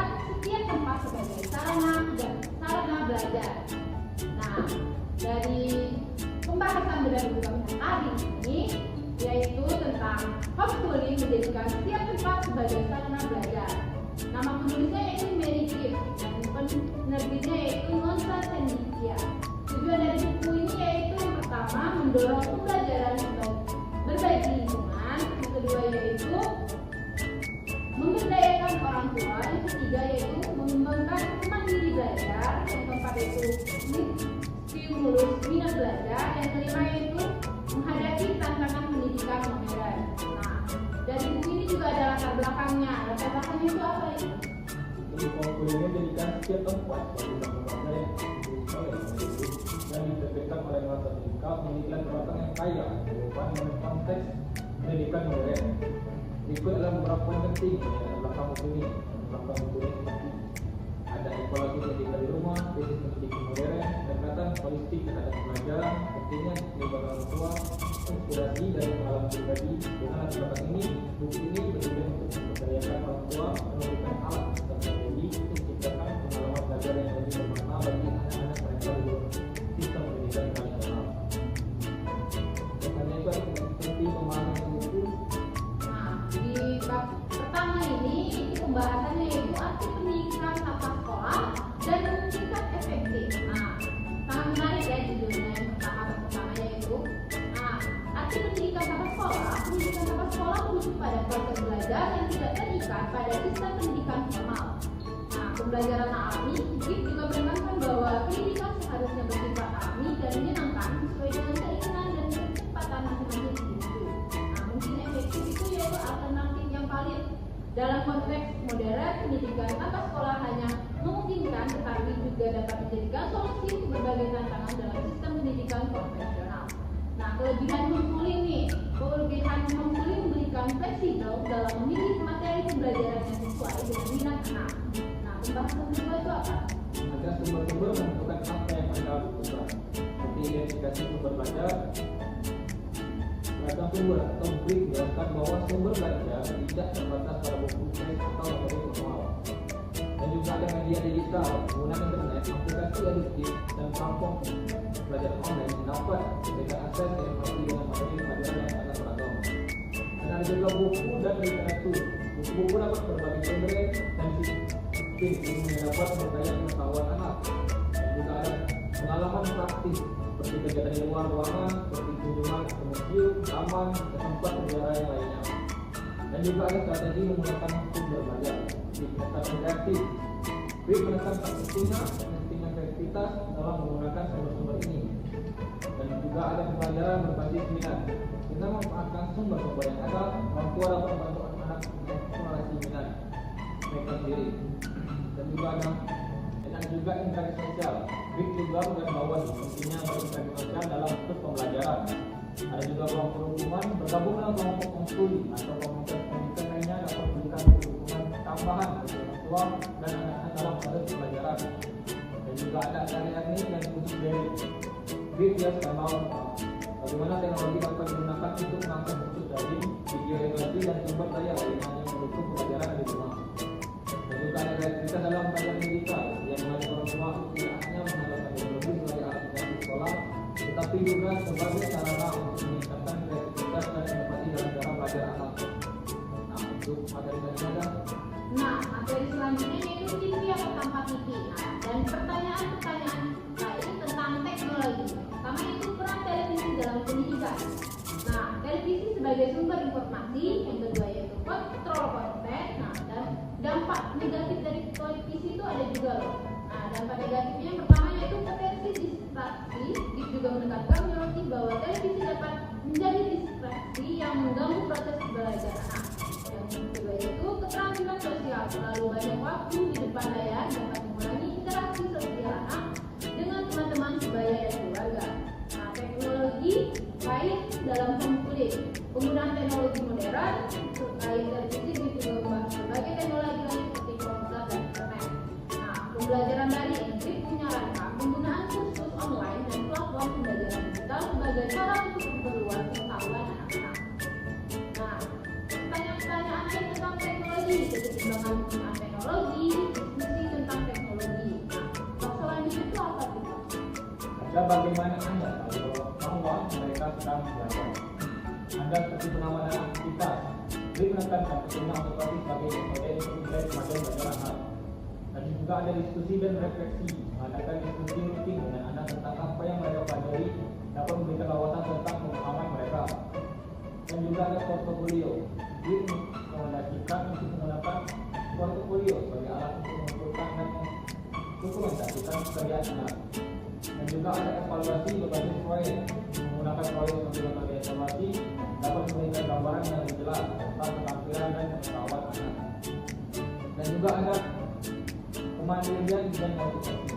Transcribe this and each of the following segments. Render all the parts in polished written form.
menjadikan setiap tempat sebagai sarana belajar. Nah, dari pembahasan dari buku kami tadi ini yaitu tentang homeschooling menjadikan setiap tempat sebagai sarana belajar. Nama penulisnya yaitu Mary Gibbs dan penerbitnya yaitu Nusa Cendekia. Tujuan dari buku ini yaitu yang pertama mendorong pembelajaran untuk berbagi lingkungan, yang kedua yaitu memberdayakan orang tua, yang ketiga yaitu mengembangkan mandiri belajar, yang keempat yaitu stimulus minat belajar, yang kelima yaitu menghadapi tantangan pendidikan modern. Nah, dari buku ini juga ada latar belakangnya. Latar belakangnya itu apa ya? Jadi homeschooling menjadikan setiap tempat bagi belajar yang dan diterapkan oleh masa pendidikan pendidikan belakang yang kaya relevan dengan konteks pendidikan modern. Berikut adalah beberapa poin penting dalam belakang buku ini. Belakang buku ini seperti ada evaluasi pendidikan di rumah, basis pendidikan modern, pendekatan holistik terhadap pelajaran, pentingnya keterlibatan orang tua, inspirasi dari pengalaman pribadi. Dengan latar belakang ini, buku ini bertujuan untuk memberdayakan orang tua, memberikan alat dan strategi untuk menciptakan pengalaman belajar yang lebih bermakna bagi anak-anak mereka di luar sistem pendidikan tradisional. Karena itu penting memahami buku. Nah, di bab pertama ini pembahasannya yaitu arti pendidikan tata sekolah dan tingkat efektif. Nah, sangat menarik ya judulnya yang pertama yaitu arti pendidikan tata sekolah. Pendidikan tata sekolah merujuk pada proses belajar yang tidak terikat pada sistem pendidikan formal. Nah, pembelajaran alami juga menekankan bahwa pendidikan seharusnya bersifat alami dan menyenangkan sesuai dengan keinginan dan kecepatan masing-masing individu. Nah, mungkin efektif itu yaitu alternatif yang valid. Dalam konteks modern, pendidikan tata sekolah hanya memungkinkan tetapi juga dapat menjadikan solusi untuk berbagai tantangan dalam sistem pendidikan konvensional. Nah, kelebihan homeschooling nih. Kelebihan homeschooling memberikan fleksibel dalam memilih materi pembelajaran yang sesuai dengan minat anak. Nah, pembahasan kedua itu apa? Ada sumber-sumber menentukan apa yang Anda butuhkan. Seperti identifikasi sumber belajar. Beragam sumber atau brief menjelaskan bahwa sumber belajar tidak terbatas pada buku teks atau materi formal. Dan juga ada media digital, menggunakan internet, aplikasi eduktif dan platform belajar online yang dapat memberikan akses ke informasi dengan materi pelajaran yang sangat beragam. Dan ada juga buku dan literatur. Buku-buku dapat berbagi genre dan disiplin yang dapat memperkaya pengetahuan anak. Dan juga ada pengalaman praktis seperti kegiatan di luar ruangan, seperti kunjungan ke museum, taman, ke tempat sejarah yang lainnya. Dan juga ada strategi menggunakan sumber belajar di pendekatan kreatif. Brief menekankan pentingnya kreativitas dalam menggunakan sumber-sumber ini. Dan juga ada pembelajaran berbasis minat. Dengan memanfaatkan sumber-sumber yang ada, orang tua dapat membantu anak-anak mengeksplorasi minat mereka sendiri. Dan juga ada juga interaksi sosial. Brief juga menggarisbawahi pentingnya berinteraksi sosial dalam proses pembelajaran. Ada juga kelompok dukungan bergabung dalam kelompok homeschooling atau komunitas pendidikan lainnya dapat memberikan dukungan tambahan bagi orang tua dan anak-anak dalam proses pembelajaran. Dan juga ada karya ini dan khusus dari Brief ya tentang bagaimana teknologi dapat digunakan untuk mengangkat bentuk daring, video edukasi dan sumber daya lainnya yang mendukung pembelajaran di rumah. Dan juga ada kreativitas dalam pelajaran digital yang mengajak orang tua untuk tidak hanya mengandalkan teknologi sebagai alat edukasi sekolah, tetapi juga sebagai sarana untuk meningkatkan kreativitas dan inovasi dalam cara belajar anak. Nah, untuk materi dari mana? Nah, materi selanjutnya yaitu TV atau tanpa TV. Nah, dan pertanyaan-pertanyaan lain tentang teknologi. Pertama itu peran televisi dalam pendidikan. Nah, televisi sebagai sumber informasi. Yang kedua yaitu kontrol konten. Nah, dan dampak negatif dari televisi itu ada juga loh. Nah, dampak negatifnya yang pertama yaitu potensi distraksi. Dia juga menekankan bahwa televisi dapat menjadi distraksi yang mengganggu proses belajar anak. Yang kedua yaitu keterampilan sosial. Terlalu banyak waktu di depan layar dapat mengurangi interaksi sosial anak dengan teman-teman sebaya dan keluarga. Nah, teknologi lain dalam homeschooling. Penggunaan teknologi modern selain televisi juga membahas berbagai teknologi lain seperti komputer dan internet. Nah, pembelajaran daring menyarankan penggunaan kursus online dan platform pembelajaran digital sebagai cara untuk memperluas pengetahuan anak-anak. Nah, pertanyaan-pertanyaan lain tentang teknologi, jadi perkembangan penggunaan teknologi, dan bagaimana Anda tahu bahwa mereka sedang belajar. Anda seperti pengawalan aktivitas, beri menekankan penggunaan otomatis sebagai metode untuk mengajar belajar anak. Dan juga ada diskusi dan refleksi, mengadakan diskusi rutin dengan anak tentang apa yang mereka pelajari dapat memberikan wawasan tentang pemahaman mereka. Dan juga ada portofolio, beri merekomendasikan untuk menggunakan portofolio sebagai alat untuk mengumpulkan dan mendokumentasikan pekerjaan anak. Dan juga ada evaluasi berbasis proyek, menggunakan proyek sebagai evaluasi dapat memberikan gambaran yang lebih jelas tentang keterampilan dan pengetahuan anak. Dan juga ada kemandirian dan motivasi.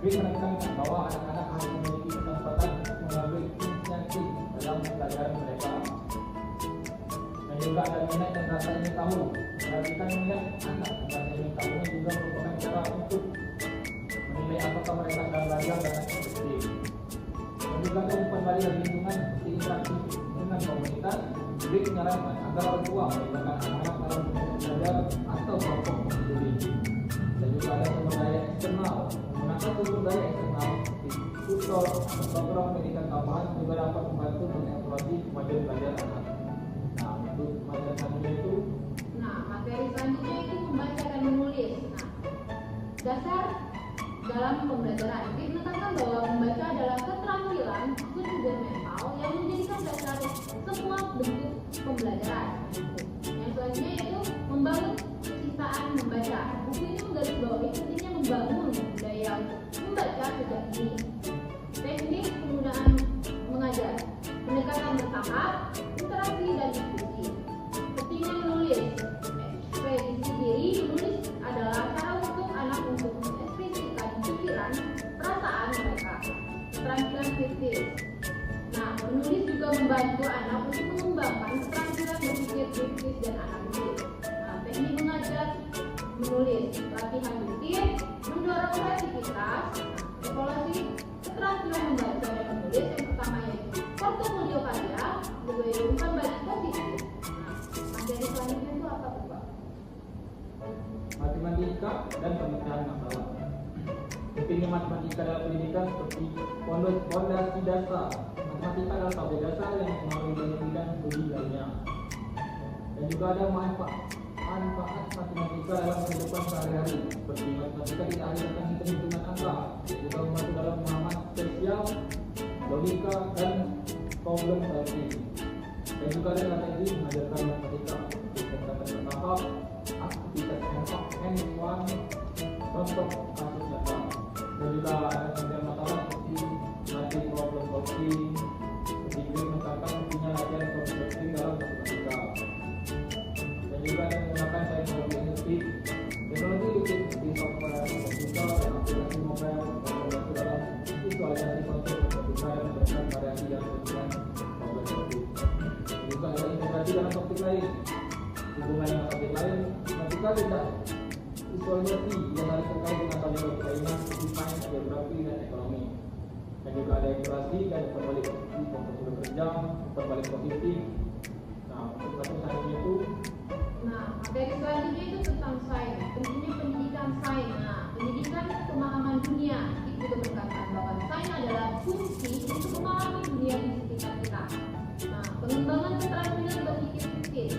Beri menekankan bahwa anak-anak harus memiliki kesempatan untuk mengambil inisiatif dalam pelajaran mereka. Dan juga ada minat dan rasa ingin tahu. Perhatikan minat anak dan rasa ingin tahunya juga merupakan cara untuk menilai apakah mereka sedang belajar dengan efektif. Dan juga umpan balik dari lingkungan seperti interaksi dengan komunitas, beri menyarankan agar orang tua melibatkan anak-anak dalam belajar atau kelompok peduli. Dan juga ada sumber daya eksternal, menggunakan sumber daya eksternal seperti tutor atau program pendidikan tambahan juga dapat membantu mengevaluasi kemajuan belajar anak. Nah, untuk materi selanjutnya itu, materi selanjutnya itu membaca dan menulis. Dasar dalam pembelajaran. Dikatakan bahwa membaca adalah keterampilan dan mental yang menjadikan dasar semua bentuk pembelajaran. Yang selanjutnya itu membangun kecintaan membaca. Buku ini menggarisbawahi pentingnya membangun budaya membaca sejak dini. Teknik penggunaan mengajar, pendekatan bertahap, interaksi dan diskusi. Pentingnya menulis. Ekspresi diri menulis adalah cara untuk anak untuk mengekspresikan pikiran, perasaan mereka. Keterampilan kritis. Menulis juga membantu anak untuk mengembangkan keterampilan berpikir kritis dan analisis. Teknik mengajar menulis, latihan rutin, mendorong kreativitas, evaluasi keterampilan membaca dan menulis. Yang pertama yaitu portofolio karya, kedua yaitu umpan balik positif. Materi selanjutnya itu apa tuh Pak? matematika dan pemecahan masalah. Pentingnya matematika dalam pendidikan seperti fondasi dasar. Matematika adalah tabel dasar yang mempengaruhi banyak bidang studi lainnya. Dan juga ada manfaat matematika dalam kehidupan sehari-hari. Seperti matematika tidak hanya tentang hitung-hitungan angka, juga membantu dalam pemahaman spesial, logika, dan problem solving. Dan juga ada strategi mengajarkan matematika untuk pendekatan bertahap, aktivitas hands-on, contoh kasus nyata. Dan juga ada pencarian masalah seperti latih problem solving, seperti menetapkan fungsinya latihan problem solving dalam matematika. Dan juga ada menggunakan teknologi industri, teknologi industri seperti software, komputer, dan aplikasi mobile, membantu dalam visualisasi konsep matematika dan memberikan variasi yang sesuai problem solving. Juga ada integrasi dalam topik lain. Hubungan dengan topik lain, matematika tidak visualisasi yang harus terkait dengan topik lainnya seperti sains, geografi, dan ekonomi. Dan juga ada integrasi dan berbalik posisi, portofolio kerja, berbalik posisi. Nah, untuk satu selanjutnya itu. Materi selanjutnya itu tentang sains. Pentingnya pendidikan sains. Pendidikan pemahaman dunia itu juga berkata bahwa sains adalah fungsi untuk memahami dunia di sekitar kita. Pengembangan keterampilan berpikir kritis.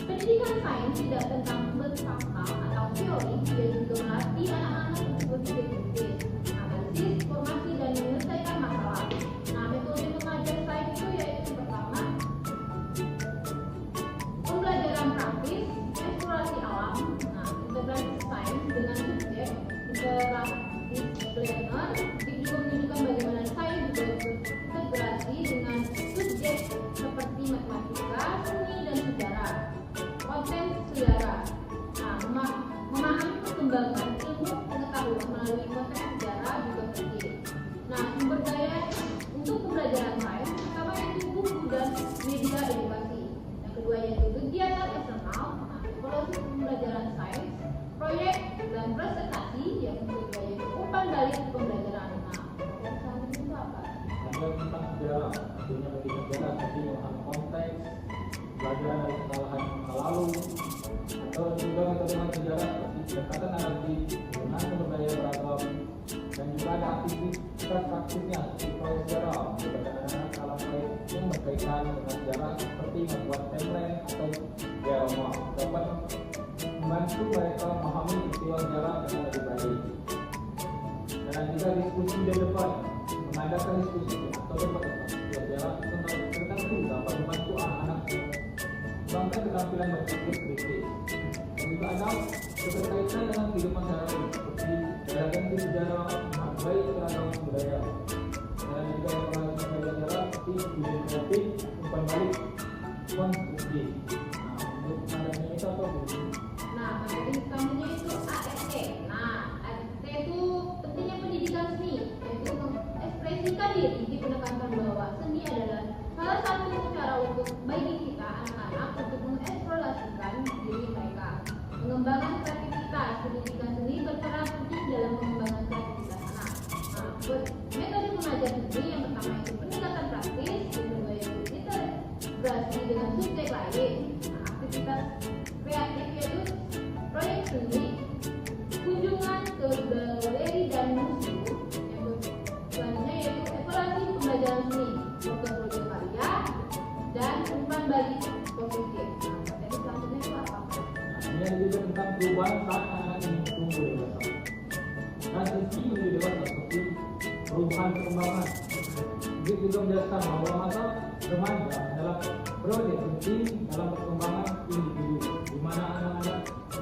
Pendidikan sains tidak tentang berfakta atau teori, dia juga melatih anak-anak untuk berpikir kritis, analisis informasi dan menyelesaikan masalah. Metode mengajar sains itu yaitu pertama, pembelajaran praktis, eksplorasi alam, integrasi sains dengan subjek, interdisipliner, juga menunjukkan bagaimana sains juga berintegrasi dengan subjek seperti matematika, seni, dan sejarah. Konten sejarah, memahami perkembangan ilmu pengetahuan melalui konteks sejarah juga penting. Sumber daya untuk pembelajaran sains pertama yaitu buku dan media edukasi. Yang kedua yaitu kegiatan eksternal, evaluasi pembelajaran sains, proyek dan presentasi. Yang ketiga yaitu umpan balik pembelajaran. Yang selanjutnya itu apa? Ada tentang sejarah, tentunya pendidikan sejarah seperti memahami konteks, belajar dari kesalahan masa lalu, atau juga metode sejarah seperti pendekatan analisis dengan sumber daya beragam, dan juga ada aktivitas praktisnya seperti proyek sejarah melibatkan anak-anak dalam proyek yang berkaitan dengan sejarah seperti membuat timeline atau diorama dapat membantu mereka memahami peristiwa sejarah dengan lebih baik. Dan juga diskusi di depan, mengadakan diskusi atau debat sejarah tertentu dapat membantu anak-anak mengembangkan keterampilan berpikir kritis. Dan juga ada keterkaitan dengan kehidupan sehari-hari seperti relevansi sejarah, menghargai keragaman budaya. Dan juga evaluasi sejarah seperti ide kreatif, umpan balik, konstruksi. Nah, untuk adanya itu apa Bu? Nah, materi selanjutnya itu AST. Nah, AST itu pentingnya pendidikan seni, yaitu mengekspresikan diri, menekankan bahwa seni adalah salah satu cara untuk bagi kita anak-anak untuk mengeksplorasikan diri mereka. Mengembangkan kreativitas, pendidikan seni berperan penting dalam pengembangan kreativitas anak. Nah, buat metode mengajar seni yang pertama itu pendekatan praktis, yang kedua yaitu integrasi dengan subjek lain. Nah, aktivitas kreatif yaitu proyek seni, kunjungan ke galeri dan museum. Yang selanjutnya yaitu evaluasi pembelajaran seni, portofolio karya, dan umpan balik positif. Nah, materi selanjutnya itu apa? Ini ada juga tentang perubahan saat anak ini tumbuh dewasa. Transisi menuju dewasa seperti perubahan perkembangan. Dia juga menjelaskan bahwa masa remaja adalah periode penting dalam perkembangan individu, di mana anak-anak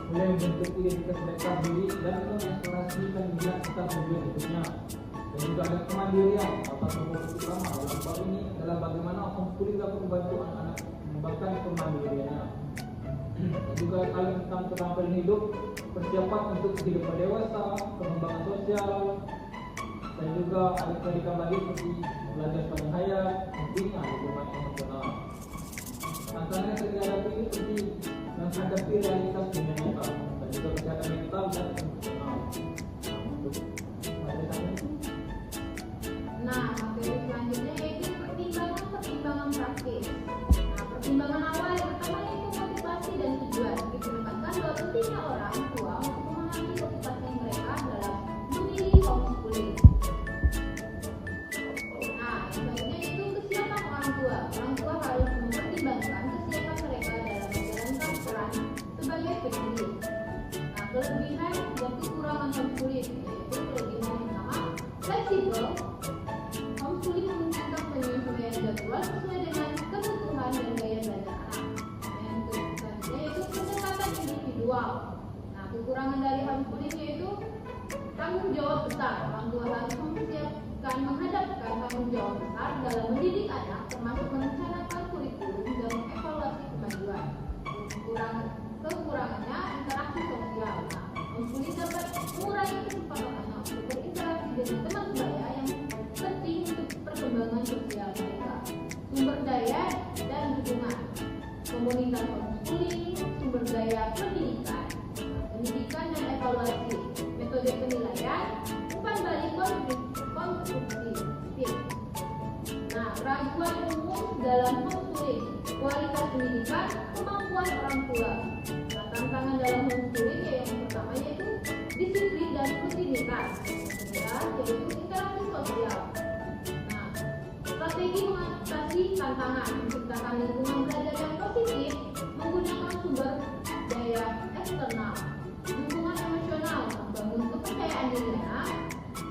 mulai membentuk identitas mereka sendiri dan mengeksplorasikan minat serta tujuan hidupnya. Dan juga ada kemandirian atau fokus utama dalam bab ini adalah bagaimana homeschooling dapat membantu anak-anak mengembangkan kemandiriannya. Dan juga kalian tentang keterampilan hidup, persiapan untuk kehidupan dewasa, pengembangan sosial, dan juga ada pendidikan lagi seperti belajar sepanjang hayat, pentingnya hubungan emosional. Tantangannya yang dihadapi ini seperti menghadapi realitas dunia nyata, dan juga kesehatan mental dan emosional. Untuk materi itu. Nah, materi selanjutnya yaitu pertimbangan praktis. Nah, pertimbangan awal yang pertama yaitu motivasi dan tujuan. Dikedepankan bahwa pentingnya orang tua untuk memahami motivasi mereka dalam memilih homeschooling. Nah, yang selanjutnya itu kesiapan orang tua. Orang tua harus mempertimbangkan kesiapan mereka dalam menjalankan peran sebagai pendidik. Nah, kelebihan dan kekurangan homeschooling yaitu kelebihan yang pertama fleksibel. Homeschooling memungkinkan penyesuaian jadwal sesuai dengan kebutuhan dan gaya belajar anak. Yang selanjutnya yaitu pendekatan individual. Nah, kekurangan dari homeschooling yaitu tanggung jawab besar. Orang tua harus mempersiapkan menghadapkan tanggung jawab besar dalam mendidik anak, termasuk merencanakan kurikulum dan mengevaluasi kemajuan. Kekurangannya interaksi sosial. Nah, homeschooling dapat mengurangi kesempatan anak untuk berinteraksi dengan teman sebaya yang penting untuk perkembangan sosial mereka. Sumber daya dan dukungan. Komunitas homeschooling, sumber daya pendidikan, pendidikan dan evaluasi, metode penilaian, umpan balik konstruktif. Nah, keraguan umum dalam homeschooling, kualitas pendidikan, kemampuan orang tua. Nah, tantangan dalam homeschooling yang pertama yaitu disiplin dan rutinitas. Yang kedua yaitu interaksi sosial. Nah, strategi mengatasi tantangan, menciptakan lingkungan belajar yang positif, menggunakan sumber daya eksternal, dukungan emosional, membangun kepercayaan diri anak,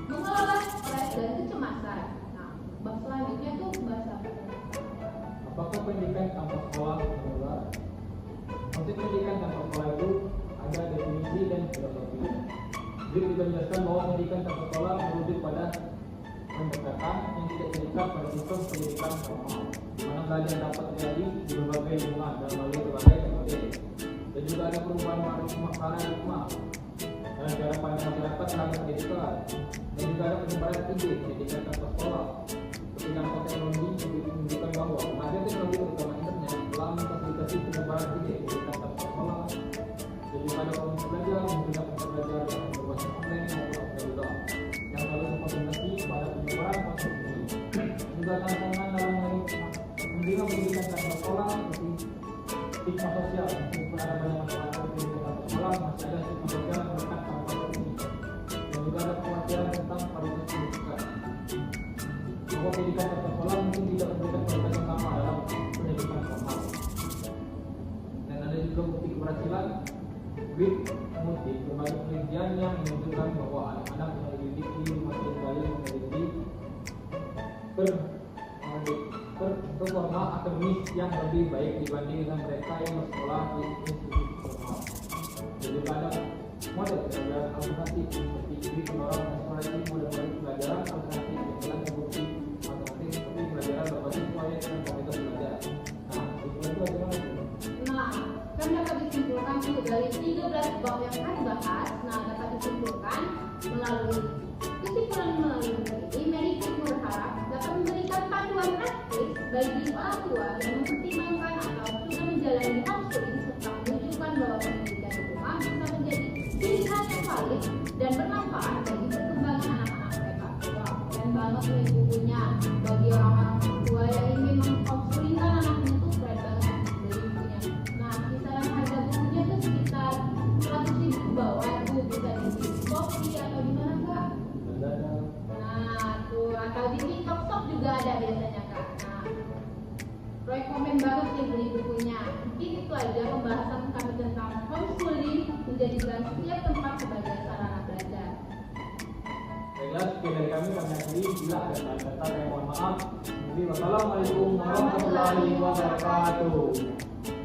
mengelola stres dan kecemasan. Nah, bab selanjutnya itu bahasa Apakah pendidikan tanpa sekolah benar? Maksud pendidikan tanpa sekolah itu ada definisi dan filosofinya. Dia juga menjelaskan bahwa pendidikan tanpa sekolah merujuk pada pendekatan yang tidak terikat pada sistem pendidikan formal, mana belajar dapat terjadi di berbagai lingkungan dan melalui berbagai metode. Dan juga ada perubahan paradigma dalam cara pandang masyarakat terhadap pendidikan. Dan juga ada penyebaran ide pendidikan tanpa sekolah. Seperti dampak teknologi menunjukkan bahwa kemajuan teknologi terutama internet telah memfasilitasi penyebaran ide pendidikan tanpa sekolah. Jadi pada orang belajar menggunakan belajar yang berbasis online maupun offline yang selalu berkonsentrasi pada penyebaran konsep ini. Juga tantangan dalam menerima pendidikan tanpa sekolah seperti stigma sosial. Meskipun ada banyak masyarakat pendidikan tanpa sekolah, masih ada stigma sosial yang melekat pada konsep ini. Dan juga ada kekhawatiran tentang performa akademis yang lebih baik dibanding dengan mereka yang bersekolah di institusi formal. Jadi ada model pelajaran alternatif seperti ini pendorong eksplorasi model-model pelajaran alternatif yang telah terbukti alternatif seperti pelajaran berbasis proyek dan komunitas belajar. Nah, itu bagaimana itu? Nah, kan dapat disimpulkan tuh dari 13 bab yang kami bahas. Nah, dapat disimpulkan melalui kesimpulan melalui ini, Mendikbud berharap dapat memberikan panduan praktis bagi orang tua yang mempertimbangkan atau sudah menjalani homeschooling serta menunjukkan bahwa pendidikan di rumah bisa menjadi pilihan yang valid dan bermanfaat bagi perkembangan anak-anak mereka. Wah, keren banget nih bukunya. Bagi orang-orang tua yang ingin menghomeschooling anaknya tuh keren banget beli bukunya. Nah, kisaran harga bukunya tuh sekitar 100.000 ke bawah tuh, bisa di Shopee atau di mana Kak? Nah, tuh atau di TikTok Shop juga ada biasanya Kak. Nah, rekomen banget nih beli bukunya. Mungkin itu aja pembahasan kami tentang homeschooling menjadikan setiap tempat sebagai sarana belajar. Baiklah, sekian dari kami akhiri. Bila ada kata-kata yang mohon maaf. Wassalamualaikum warahmatullahi wabarakatuh.